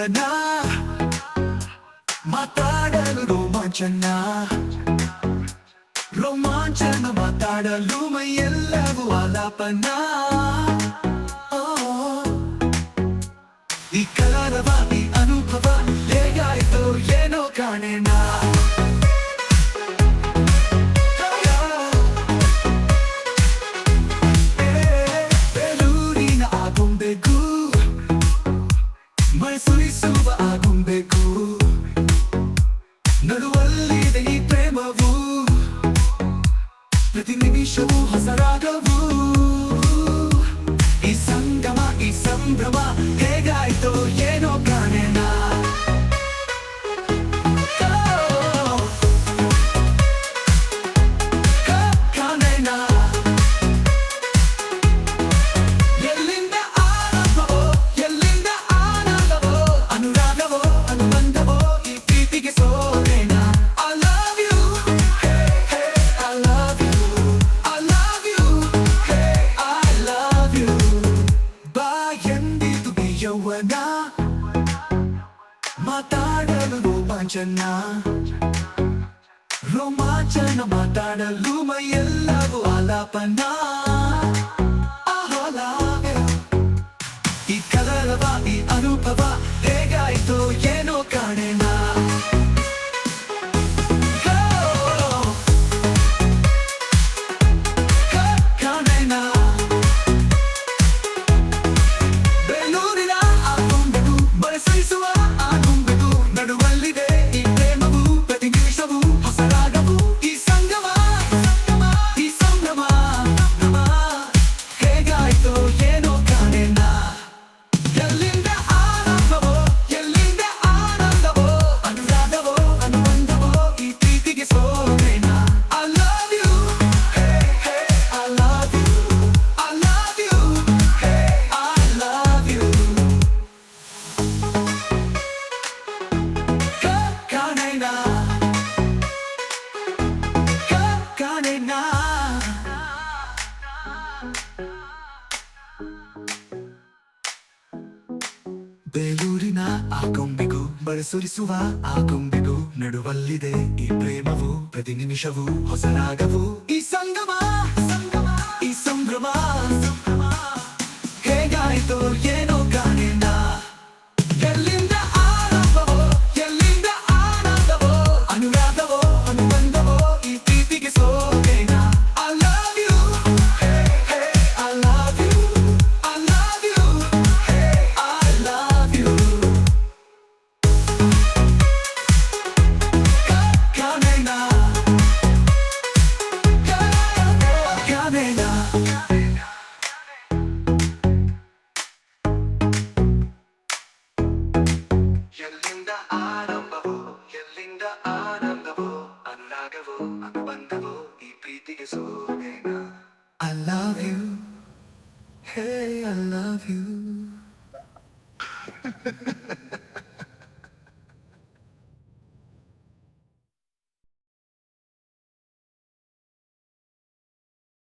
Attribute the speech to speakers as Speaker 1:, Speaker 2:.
Speaker 1: ಯೌವನ ಮಾತಾಡಲು ರೋಮಾಂಚನ ರೋಮಾಂಚನ ಮಾತಾಡಲು ಮೈಯೆಲ್ಲವೂ ಆಲಾಪನ ಈ ಕಲರವ ಈ ಅನುಭವ ಹೇಗಾಯ್ತು ಏನೋ ಕಾಣೆನ ಬೆಲೂರಿನ ಆಗುಂಬೆಗೂ ಮೈ ಸುರಿಸುವ ಆಗುಂಬೆಗೂ ನಡುವಲ್ಲಿದೆ ಈ ಪ್ರೇಮವು ಪ್ರತಿ ನಿಮಿಷವೂ ಹೊಸ ರಾಗವು ಈ ಸಂಗಮ ಈ ಸಂಭ್ರಮ ಹೇಗಾಯ್ತೋ ಏನೋ ಕಾಣೆನ ಎಲ್ಲಿಂದ ಆರಂಭವೋ ಎಲ್ಲಿಂದ ಆನಂದವೋ ಅನುರಾಗವೋ ಅನುಬಂಧವೋ ಈ ಪ್ರೀತಿಗೆ ಸೋರೆನ I love you hey hey I love you I love you hey I love you ಬಾ ಎಂದಿತು ಈ ಯೌವನ ಮಾತಾಡಲು ರೋಮಾಂಚನ ರೋಮಾಂಚನ ಮಾತಾಡಲು ಮೈಯೆಲ್ಲವೂ ಆಲಾಪನ ಈ ಕಲರವ ಈ ಅನುಭವ ಹೇಗಾಯ್ತು ಏನೋ ಕಾಣೆನ ಕಾಣೆನ ಬೆಲೂರಿನ ಆಗುಂಬೆಗೂ ಬರಸಿಸುವ ಆಗುಂಬೆಗೂ ನಡುವಲ್ಲಿದೆ ಈ ಪ್ರೇಮವು ಪ್ರತಿ ನಿಮಿಷವೂ ಹೊಸ ರಾಗವು ಈ ಸಂಗಮ ಈ ಸಂಭ್ರಮ ಹೇಗಾಯ್ತು ಏನೋ ಕಾಣೆನ ಎಲ್ಲಿಂದ ಆರಂಭವೋ ಎಲ್ಲಿಂದ ಆನಂದವೋ ಅನುರಾಗವೋ ಅನುಬಂಧವೋ ಈ ಪ್ರೀತಿಗೆ ಸೋರೆನ I love you hey hey I love you I love you hey I love you ಕಾಣೆನ ಕಾಣೆನ ಬೇಲೂರಿನ ಆಗೊಂಬೆಗೂ ಬರಸುರಿಸುವ ಆಗೊಂಬೆಗೂ ನಡುವಲ್ಲಿದೆ ಈ ಪ್ರೇಮವು ಪ್ರತಿ ನಿಮಿಷವೂ ಹೊಸ ರಾಗವು ಈ ಸಂಗಮ ಈ ಸಂಭ್ರಮ ಹೇಗಾಯ್ತು ಏನೋ ಕಾಣೆನ ಎಲ್ಲಿಂದ ಆರಂಭವೋ ಎಲ್ಲಿಂದ ಆನಂದವೋ ಅನುರಾಗವೋ ಅನುಬಂಧವೋ ಈ ಪ್ರೀತಿಗೆ ಸೋರೆನ I love you hey hey I love you I love you hey I love you ಕಾಣೆನ ಕಾಣೆನ ಎಲ್ಲಿಂದ ಆರಂಭವೋ ಎಲ್ಲಿಂದ ಆನಂದವೋ ಅನುರಾಗವೋ ಅನುಬಂಧವೋ ಈ ಪ್ರೀತಿಗೆ ಸೋರೆನ I love you hey I love you